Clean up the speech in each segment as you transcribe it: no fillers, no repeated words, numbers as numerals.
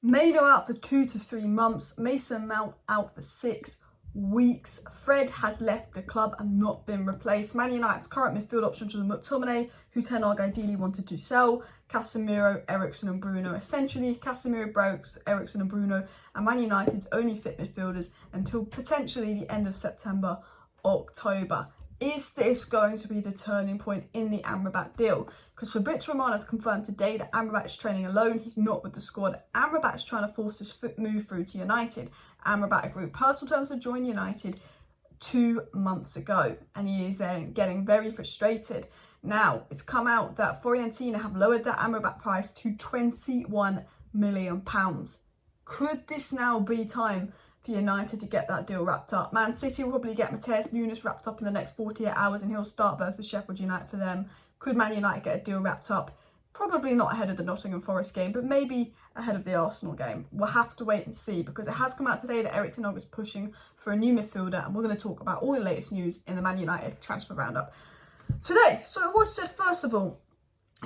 Maino out for 2 to 3 months. Mason Mount out for 6 weeks. Fred has left the club and not been replaced. Man United's current midfield options are McTominay, who Ten Hag ideally wanted to sell, Casemiro, Eriksen and Bruno. Essentially, Casemiro, Brooks, Eriksen and Bruno are Man United's only fit midfielders until potentially the end of September, October. Is this going to be the turning point in the Amrabat deal? Because Fabrizio Romano has confirmed today that Amrabat is training alone. He's not with the squad. Amrabat is trying to force his move through to United. Amrabat agreed personal terms to join United 2 months ago, and he is getting very frustrated. Now, it's come out that Fiorentina have lowered their Amrabat price to £21 million. Could this now be time for United to get that deal wrapped up? Man City will probably get Matheus Nunes wrapped up in the next 48 hours and he'll start versus Sheffield United for them. Could Man United get a deal wrapped up? Probably not ahead of the Nottingham Forest game, but maybe ahead of the Arsenal game. We'll have to wait and see, because it has come out today that Erik Ten Hag is pushing for a new midfielder, and we're going to talk about all the latest news in the Man United transfer roundup today. So it was said, first of all,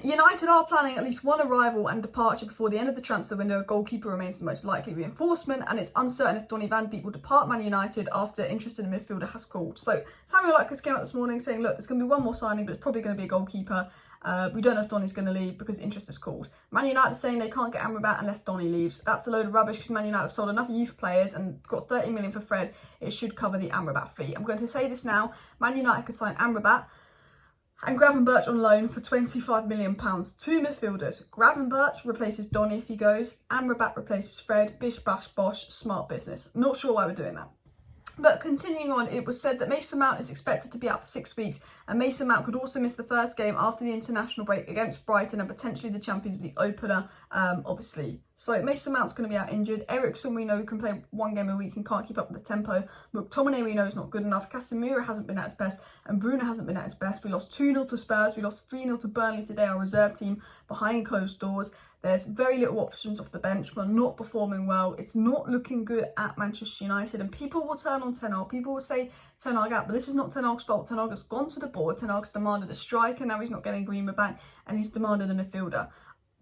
United are planning at least one arrival and departure before the end of the transfer window. Goalkeeper remains the most likely reinforcement, and it's uncertain if Donny van Beek will depart Man United after interest in the midfielder has cooled. So Samuel Lucas came out this morning saying, look, there's going to be one more signing, but it's probably going to be a goalkeeper. We don't know if Donny's going to leave because interest is cooled. Man United are saying they can't get Amrabat unless Donny leaves. That's a load of rubbish, because Man United have sold enough youth players and got 30 million for Fred. It should cover the Amrabat fee. I'm going to say this now. Man United could sign Amrabat and Gravenberch on loan for £25 million. 2 midfielders. Gravenberch replaces Donny if he goes. Amrabat replaces Fred. Bish, bash, bosh. Smart business. Not sure why we're doing that. But continuing on, it was said that Mason Mount is expected to be out for 6 weeks, and Mason Mount could also miss the first game after the international break against Brighton and potentially the Champions League opener, obviously. So Mason Mount's going to be out injured. Eriksen, we know, can play 1 game a week and can't keep up with the tempo. McTominay, we know, is not good enough. Casemiro hasn't been at his best, and Bruno hasn't been at his best. We lost 2-0 to Spurs. We lost 3-0 to Burnley today, our reserve team, behind closed doors. There's very little options off the bench. We're not performing well. It's not looking good at Manchester United. And people will turn on Ten Hag. People will say Ten Hag out. But this is not Ten Hag's fault. Ten Hag has gone to the board. Ten Hag's demanded a striker. Now he's not getting Greenwood back. And he's demanded a midfielder.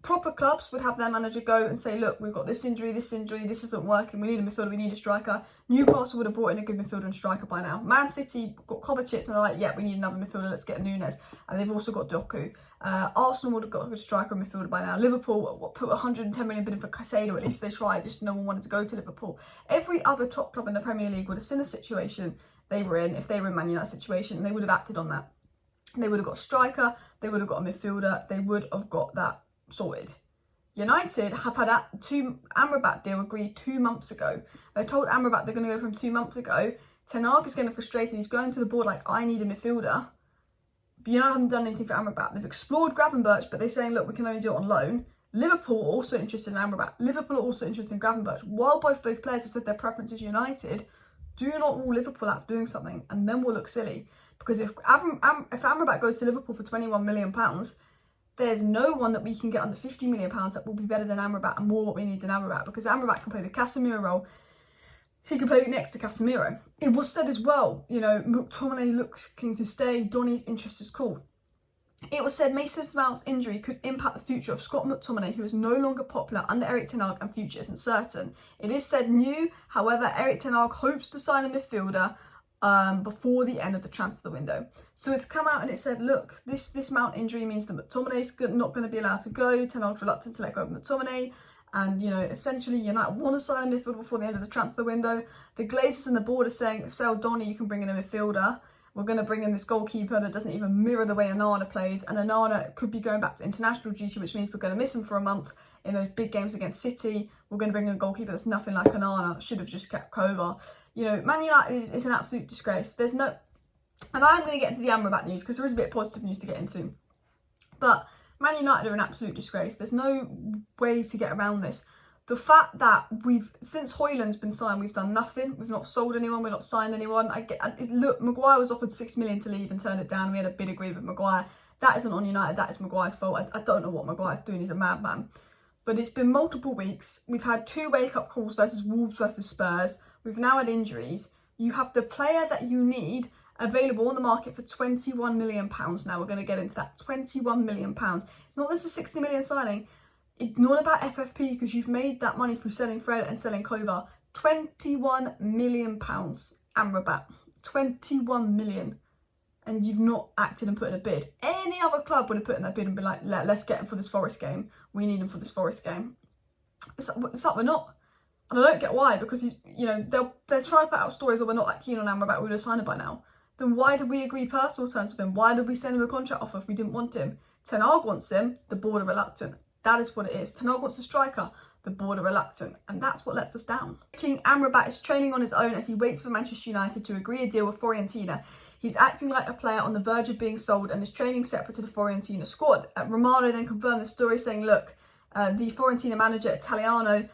Proper clubs would have their manager go and say, look, we've got this injury, this isn't working. We need a midfielder. We need a striker. Newcastle would have brought in a good midfielder and striker by now. Man City got Kovacic and they're like, yeah, we need another midfielder. Let's get Nunes. And they've also got Doku. Arsenal would have got a good striker and midfielder by now. Liverpool put 110 million bid in for Caicedo. At least they tried. Just no one wanted to go to Liverpool. Every other top club in the Premier League would have seen the situation they were in. If they were in Man United's situation, they would have acted on that. They would have got a striker. They would have got a midfielder. They would have got that sorted. United have had a Amrabat deal agreed 2 months ago. They told Amrabat they're going to go from 2 months ago. Ten Hag is getting frustrated. He's going to the board like, I need a midfielder. But United haven't done anything for Amrabat. They've explored Gravenberch, but they're saying, look, we can only do it on loan. Liverpool are also interested in Amrabat. Liverpool are also interested in Gravenberch. While both those players have said their preference is United, do not rule Liverpool out for doing something, and then we'll look silly. Because if Amrabat goes to Liverpool for £21 million, there's no one that we can get under £50 million that will be better than Amrabat and more what we need than Amrabat, because Amrabat can play the Casemiro role. He can play next to Casemiro. It was said as well, you know, McTominay looks keen to stay. Donny's interest is cool. It was said Mason Mount's injury could impact the future of Scott McTominay, who is no longer popular under Erik Ten Hag and future isn't certain. It is said new, however, Erik Ten Hag hopes to sign a midfielder before the end of the transfer window. So it's come out and it said, look, this Mount injury means that McTominay's not going to be allowed to go. Ten Hag's reluctant to let go of McTominay. And, you know, essentially United want to sign a midfielder before the end of the transfer window. The Glazers and the board are saying, sell Donny, you can bring in a midfielder. We're going to bring in this goalkeeper that doesn't even mirror the way Onana plays. And Onana could be going back to international duty, which means we're going to miss him for a month in those big games against City. We're going to bring in a goalkeeper that's nothing like Onana. Should have just kept Kova. You know, Man United is an absolute disgrace. There's no... And I'm going to get into the Amrabat news because there is a bit of positive news to get into. But Man United are an absolute disgrace. There's no ways to get around this. The fact that since Højlund's been signed, we've done nothing. We've not sold anyone. We've not signed anyone. Look, Maguire was offered 6 million to leave and turned it down. We had a bid agreed with Maguire. That isn't on United. That is Maguire's fault. I don't know what Maguire's doing. He's a madman. But it's been multiple weeks. We've had 2 wake-up calls versus Wolves versus Spurs. We've now had injuries. You have the player that you need available on the market for £21 million. Now we're going to get into that. £21 million. It's not this a 60 million signing. It's not about FFP because you've made that money through selling Fred and selling Clover. £21 million, Amrabat. 21 million. And you've not acted and put in a bid. Any other club would have put in that bid and been like, let's get him for this Forest game. We need him for this Forest game. It's like we're not. And I don't get why, because he's, you know, they're trying to put out stories, or we're not that keen on Amrabat, we would have signed him by now. Then why did we agree personal terms with him? Why did we send him a contract offer if we didn't want him? Ten Hag wants him, the board are reluctant. That is what it is. Ten Hag wants a striker, the board are reluctant. And that's what lets us down. King Amrabat is training on his own as he waits for Manchester United to agree a deal with Fiorentina. He's acting like a player on the verge of being sold and is training separate to the Fiorentina squad. Romano then confirmed the story, saying, look, the Fiorentina manager, Italiano,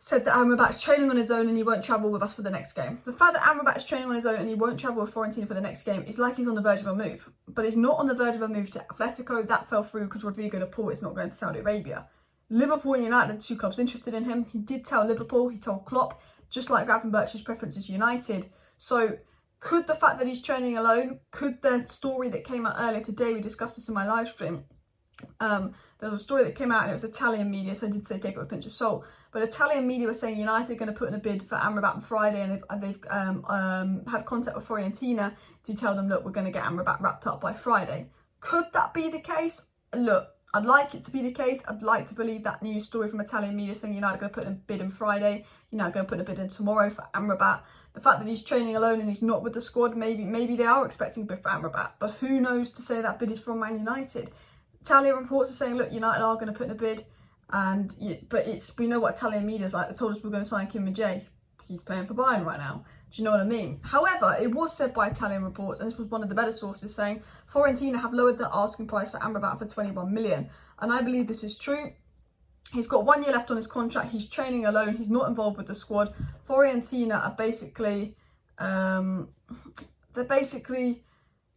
said that Amrabat is training on his own and he won't travel with us for the next game. The fact that Amrabat is training on his own and he won't travel with Fiorentina for the next game is like he's on the verge of a move. But he's not on the verge of a move to Atletico. That fell through because Rodrigo de Paul is not going to Saudi Arabia. Liverpool and United are two clubs interested in him. He did tell Liverpool, he told Klopp, just like Gravenberch, preference is United. So could the fact that he's training alone, could the story that came out earlier today, we discussed this in my live stream, there was a story that came out and it was Italian media, so I did say take it with a pinch of salt, but Italian media was saying United are going to put in a bid for Amrabat on Friday, and they've had contact with Fiorentina to tell them, look, we're going to get Amrabat wrapped up by Friday. Could that be the case? Look, I'd like it to be the case. I'd like to believe that news story from Italian media saying United are going to put in a bid on Friday, United are going to put in a bid in tomorrow for Amrabat. The fact that he's training alone and he's not with the squad, maybe they are expecting a bid for Amrabat, but who knows to say that bid is from Man United. Italian reports are saying, look, United are going to put in a bid, but we know what Italian media is like. They told us we're going to sign Kim Min-jae. He's playing for Bayern right now. Do you know what I mean? However, it was said by Italian reports, and this was one of the better sources, saying Fiorentina have lowered the asking price for Amrabat for 21 million. And I believe this is true. He's got 1 year left on his contract. He's training alone. He's not involved with the squad. Fiorentina are basically, they're basically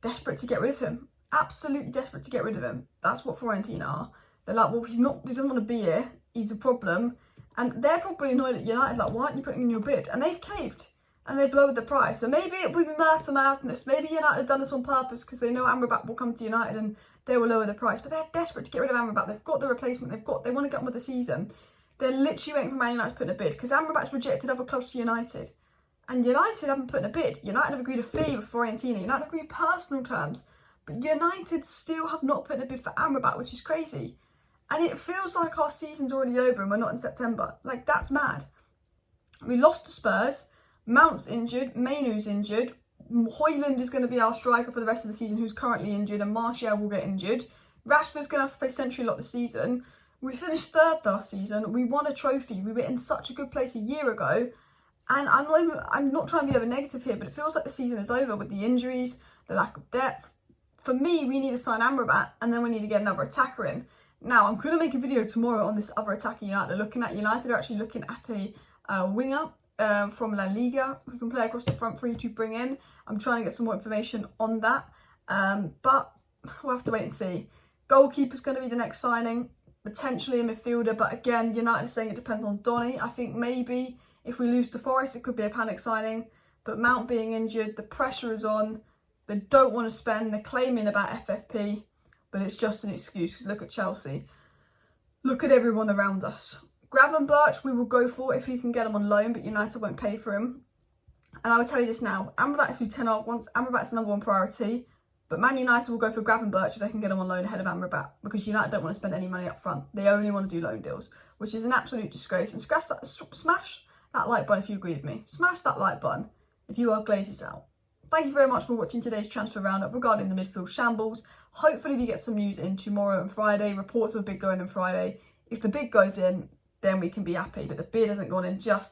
desperate to get rid of him. Absolutely desperate to get rid of him. That's what Fiorentina are. They're like, well, he doesn't want to be here. He's a problem. And they're probably annoyed at United, like, why aren't you putting in your bid? And they've caved. And they've lowered the price. So maybe it would be madness. Maybe United have done this on purpose because they know Amrabat will come to United and they will lower the price. But they're desperate to get rid of Amrabat. They've got the replacement. They want to get on with the season. They're literally waiting for Man United to put in a bid because Amrabat's rejected other clubs for United. And United haven't put in a bid. United have agreed a fee with Fiorentina. United have agreed personal terms. But United still have not put in a bid for Amrabat, which is crazy. And it feels like our season's already over and we're not in September. Like, that's mad. We lost to Spurs. Mount's injured, Mainoo's injured, Højlund is going to be our striker for the rest of the season who's currently injured, and Martial will get injured. Rashford's going to have to play century a lot this season. We finished third last season, we won a trophy, we were in such a good place a year ago, and I'm not trying to be over negative here, but it feels like the season is over with the injuries, the lack of depth. For me, we need to sign Amrabat, and then we need to get another attacker in. Now, I'm going to make a video tomorrow on this other attacker United are looking at. United are actually looking at a winger from La Liga who can play across the front for you to bring in. I'm trying to get some more information on that, but we'll have to wait and see. Goalkeeper's going to be the next signing, potentially a midfielder, but again, United is saying it depends on Donny. I think maybe if we lose to Forest, it could be a panic signing, but Mount being injured, the pressure is on. They don't want to spend, they're claiming about FFP, but it's just an excuse because look at Chelsea. Look at everyone around us. Gravenberch we will go for if he can get him on loan, but United won't pay for him. And I will tell you this now, Amrabat is who Ten Hag wants. Amrabat's the number one priority, but Man United will go for Gravenberch if they can get him on loan ahead of Amrabat, because United don't want to spend any money up front. They only want to do loan deals, which is an absolute disgrace. And smash that like button if you agree with me. Smash that like button if you are Glazers out. Thank you very much for watching today's transfer roundup regarding the midfield shambles. Hopefully we get some news in tomorrow and Friday. Reports of a bid going in Friday. If the bid goes in, then we can be happy, but the bid hasn't gone in just